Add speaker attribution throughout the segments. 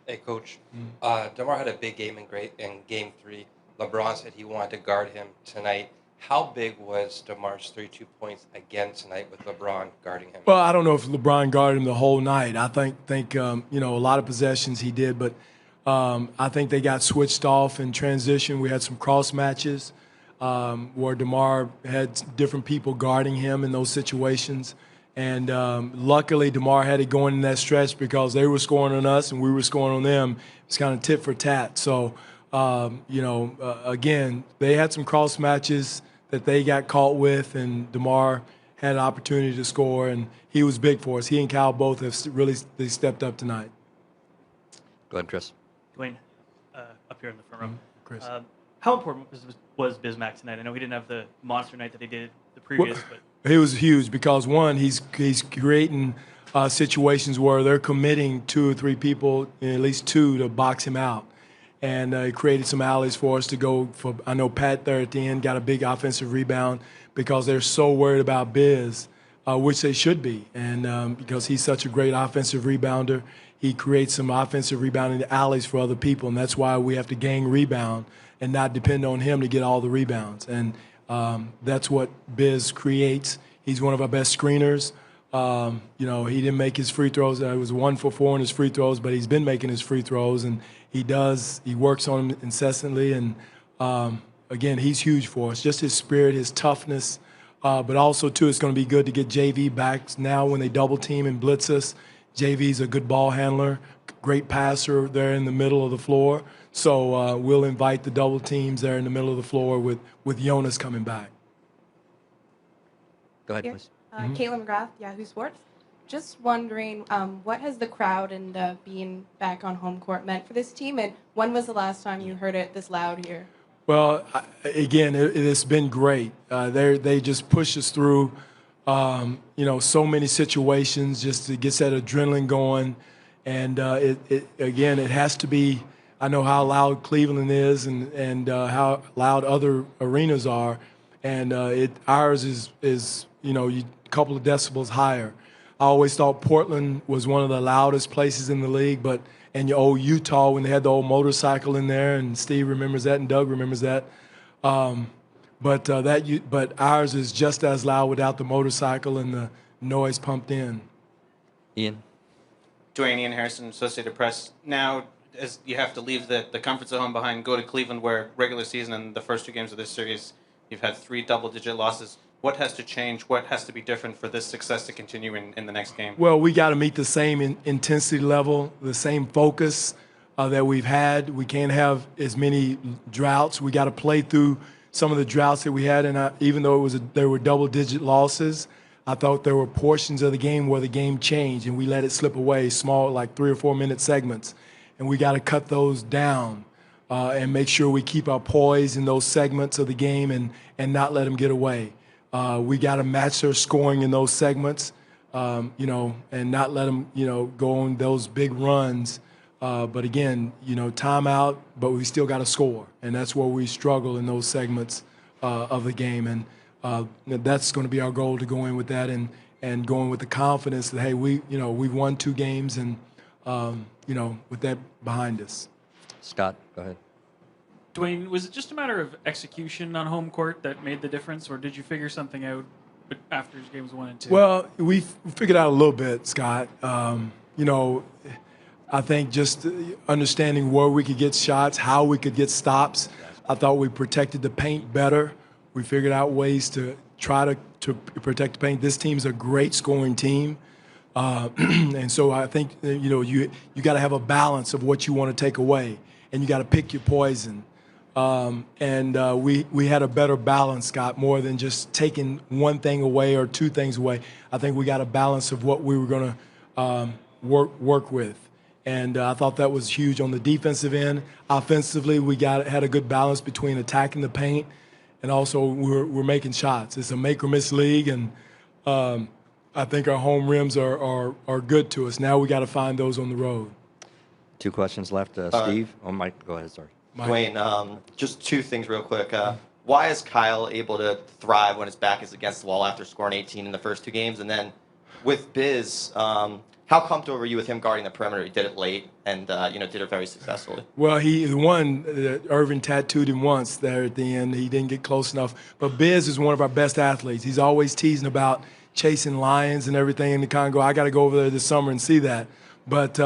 Speaker 1: Hey, Coach. DeMar had a big game in Game 3. LeBron said he wanted to guard him tonight. How big was DeMar's 32 points again tonight with LeBron guarding him?
Speaker 2: Well, I don't know if LeBron guarded him the whole night. I think a lot of possessions he did, but I think they got switched off in transition. We had some cross matches where DeMar had different people guarding him in those situations. And luckily, DeMar had it going in that stretch because they were scoring on us and we were scoring on them. It's kind of tit for tat. So, again, they had some cross matches that they got caught with, and DeMar had an opportunity to score, and he was big for us. He and Kyle both have really they stepped up tonight.
Speaker 3: Go ahead, Chris.
Speaker 4: Dwane, up here in the front row.
Speaker 2: Chris.
Speaker 4: How important was Bismack tonight? I know he didn't have the monster night that he did the previous, but
Speaker 2: He was huge because, one, he's creating situations where they're committing 2 or 3 people, at least 2, to box him out. And he created some alleys for us to go for. I know Pat there at the end got a big offensive rebound because they're so worried about Biz, which they should be. And because he's such a great offensive rebounder, he creates some offensive rebounding alleys for other people. And that's why we have to gang rebound and not depend on him to get all the rebounds. And that's what Biz creates. He's one of our best screeners. He didn't make his free throws. He was 1 for 4 in his free throws, but he's been making his free throws, and he works on them incessantly. And again, he's huge for us. Just his spirit, his toughness, but also too, it's going to be good to get JV back now when they double team and blitz us. JV's a good ball handler, great passer there in the middle of the floor. So we'll invite the double teams there in the middle of the floor with Jonas coming back.
Speaker 3: Go ahead, please.
Speaker 5: Caitlin McGrath, Yahoo Sports. Just wondering, what has the crowd and being back on home court meant for this team, and when was the last time you heard it this loud here?
Speaker 2: Well, again, it has been great. They just push us through, so many situations just to get that adrenaline going. And it has to be. I know how loud Cleveland is and how loud other arenas are, and ours is a couple of decibels higher. I always thought Portland was one of the loudest places in the league, and Utah when they had the old motorcycle in there, and Steve remembers that and Doug remembers that. But ours is just as loud without the motorcycle and the noise pumped in.
Speaker 3: Ian.
Speaker 6: Dwane, Ian Harrison, Associated Press. Now, as you have to leave the comforts at home behind, go to Cleveland, where regular season and the first 2 games of this series, you've had 3 double-digit losses. What has to change? What has to be different for this success to continue in the next game?
Speaker 2: Well, we got to meet the same intensity level, the same focus that we've had. We can't have as many droughts. We got to play through some of the droughts that we had, and even though there were double-digit losses, I thought there were portions of the game where the game changed, and we let it slip away, small, like 3 or 4 minute segments. And we got to cut those down and make sure we keep our poise in those segments of the game and not let them get away. We got to match their scoring in those segments, and not let them, go on those big runs. But again, timeout, but we still got to score. And that's where we struggle in those segments of the game. And that's going to be our goal, to go in with that and going with the confidence that, hey, we've won 2 games and, with that behind us.
Speaker 3: Scott, go ahead.
Speaker 4: Dwane, was it just a matter of execution on home court that made the difference, or did you figure something out after games 1 and 2?
Speaker 2: Well, we figured out a little bit, Scott. I think just understanding where we could get shots, how we could get stops. I thought we protected the paint better. We figured out ways to try to protect the paint. This team's a great scoring team. And so I think, you got to have a balance of what you want to take away, and you got to pick your poison. We had a better balance, Scott, more than just taking one thing away or 2 things away. I think we got a balance of what we were going to work with. And I thought that was huge on the defensive end. Offensively, we had a good balance between attacking the paint and also we're making shots. It's a make or miss league, and I think our home rims are good to us. Now we got to find those on the road.
Speaker 3: 2 questions left. Steve? Mike, go ahead, sorry.
Speaker 7: Dwane, just 2 things real quick. Why is Kyle able to thrive when his back is against the wall after scoring 18 in the first 2 games? And then with Biz, how comfortable were you with him guarding the perimeter? He did it late and did it very successfully.
Speaker 2: Well, Irvin tattooed him once there at the end. He didn't get close enough. But Biz is one of our best athletes. He's always teasing about chasing lions and everything in the Congo. I got to go over there this summer and see that. But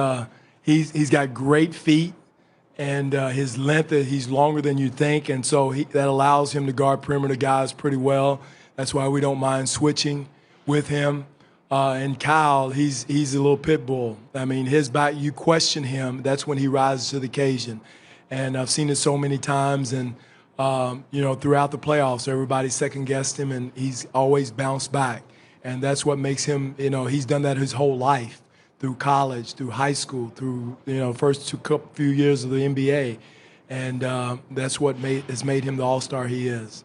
Speaker 2: he's got great feet, and his length, he's longer than you think, and so that allows him to guard perimeter guys pretty well. That's why we don't mind switching with him. And Kyle, he's a little pit bull. I mean, his back, you question him, that's when he rises to the occasion. And I've seen it so many times, and throughout the playoffs, everybody second-guessed him, and he's always bounced back. And that's what makes him, he's done that his whole life, through college, through high school, through, first few years of the NBA. And that's what has made him the all-star he is.